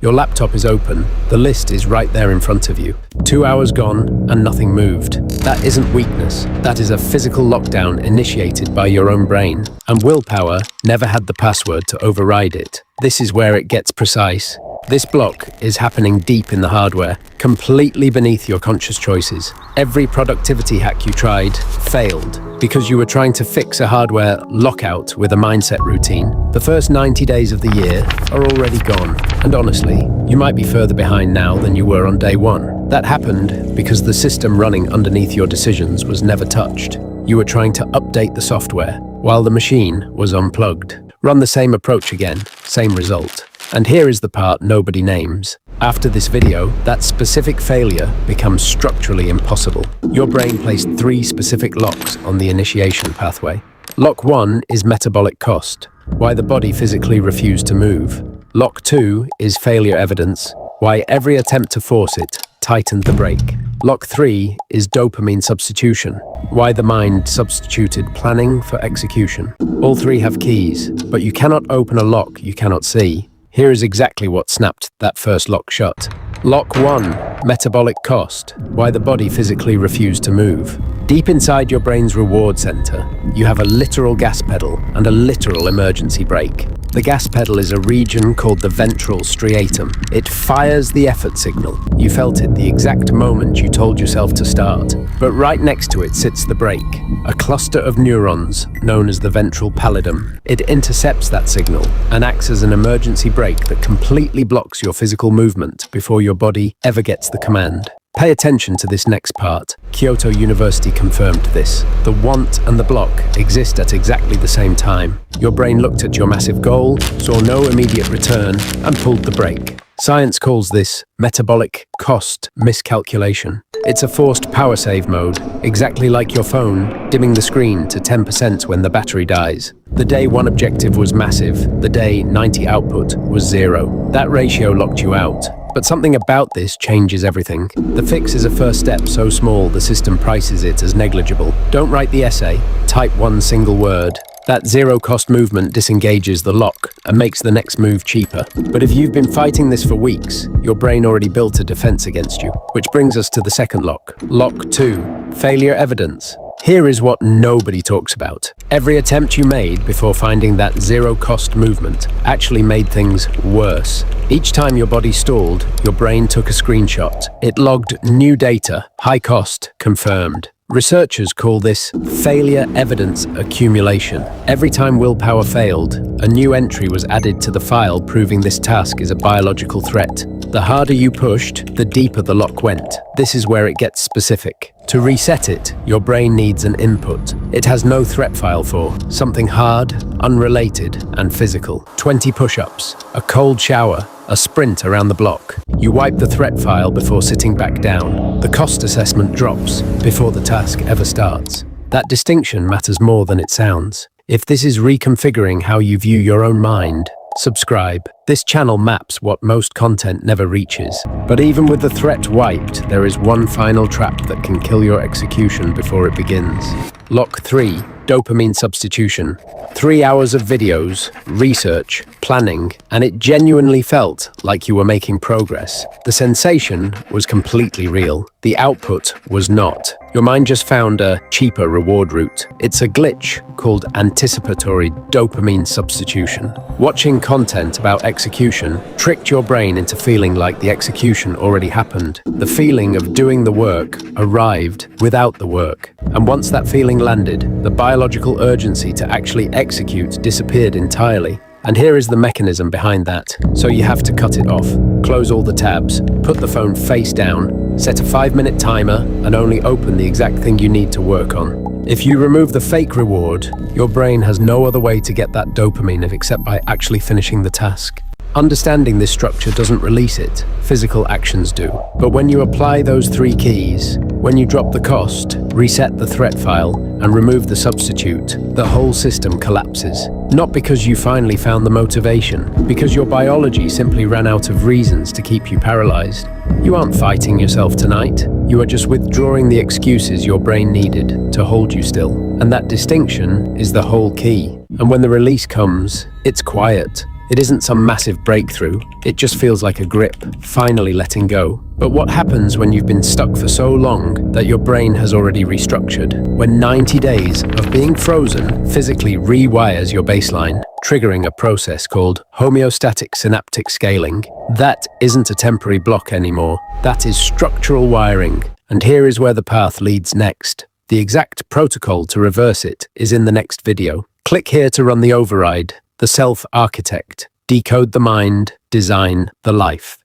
Your laptop is open, the list is right there in front of you. 2 hours gone and nothing moved. That isn't weakness, that is a physical lockdown initiated by your own brain, and willpower never had the password to override it. This is where it gets precise. This block is happening deep in the hardware, completely beneath your conscious choices. Every productivity hack you tried failed because you were trying to fix a hardware lockout with a mindset routine. The first 90 days of the year are already gone, and honestly, you might be further behind now than you were on day one. That happened because the system running underneath your decisions was never touched. You were trying to update the software while the machine was unplugged. Run the same approach again, same result. And here is the part nobody names. After this video, that specific failure becomes structurally impossible. Your brain placed 3 specific locks on the initiation pathway. Lock 1 is metabolic cost, why the body physically refused to move. Lock 2 is failure evidence, why every attempt to force it tightened the brake. Lock 3 is dopamine substitution, why the mind substituted planning for execution. All 3 have keys, but you cannot open a lock you cannot see. Here is exactly what snapped that first lock shut. Lock 1, metabolic cost, why the body physically refused to move. Deep inside your brain's reward center, you have a literal gas pedal and a literal emergency brake. The gas pedal is a region called the ventral striatum. It fires the effort signal. You felt it the exact moment you told yourself to start. But right next to it sits the brake, a cluster of neurons known as the ventral pallidum. It intercepts that signal and acts as an emergency brake that completely blocks your physical movement before your body ever gets the command. Pay attention to this next part. Kyoto University confirmed this. The want and the block exist at exactly the same time. Your brain looked at your massive goal, saw no immediate return, and pulled the brake. Science calls this metabolic cost miscalculation. It's a forced power save mode, exactly like your phone, dimming the screen to 10% when the battery dies. The day 1 objective was massive, the day 90 output was 0. That ratio locked you out. But something about this changes everything. The fix is a first step so small the system prices it as negligible. Don't write the essay, type 1 single word. That zero-cost movement disengages the lock and makes the next move cheaper. But if you've been fighting this for weeks, your brain already built a defense against you. Which brings us to the second lock. Lock 2, failure evidence. Here is what nobody talks about. Every attempt you made before finding that zero-cost movement actually made things worse. Each time your body stalled, your brain took a screenshot. It logged new data, high cost, confirmed. Researchers call this failure evidence accumulation. Every time willpower failed, a new entry was added to the file proving this task is a biological threat. The harder you pushed, the deeper the lock went. This is where it gets specific. To reset it, your brain needs an input. It has no threat file for something hard, unrelated, and physical. 20 push-ups, a cold shower, a sprint around the block. You wipe the threat file before sitting back down. The cost assessment drops before the task ever starts. That distinction matters more than it sounds. If this is reconfiguring how you view your own mind, subscribe. This channel maps what most content never reaches. But even with the threat wiped, there is one final trap that can kill your execution before it begins. Lock 3, dopamine substitution. 3 hours of videos, research, planning, and it genuinely felt like you were making progress. The sensation was completely real. The output was not. Your mind just found a cheaper reward route. It's a glitch called anticipatory dopamine substitution. Watching content about execution tricked your brain into feeling like the execution already happened. The feeling of doing the work arrived without the work. And once that feeling landed, the biological urgency to actually execute disappeared entirely. And here is the mechanism behind that. So you have to cut it off. Close all the tabs, put the phone face down, set a 5-minute timer, and only open the exact thing you need to work on. If you remove the fake reward, your brain has no other way to get that dopamine except by actually finishing the task. Understanding this structure doesn't release it, physical actions do. But when you apply those 3 keys, when you drop the cost, reset the threat file, and remove the substitute, the whole system collapses. Not because you finally found the motivation, because your biology simply ran out of reasons to keep you paralyzed. You aren't fighting yourself tonight. You are just withdrawing the excuses your brain needed to hold you still. And that distinction is the whole key. And when the release comes, it's quiet. It isn't some massive breakthrough, it just feels like a grip, finally letting go. But what happens when you've been stuck for so long that your brain has already restructured? When 90 days of being frozen physically rewires your baseline, triggering a process called homeostatic synaptic scaling. That isn't a temporary block anymore, that is structural wiring. And here is where the path leads next. The exact protocol to reverse it is in the next video. Click here to run the override, the self-architect, decode the mind, design the life.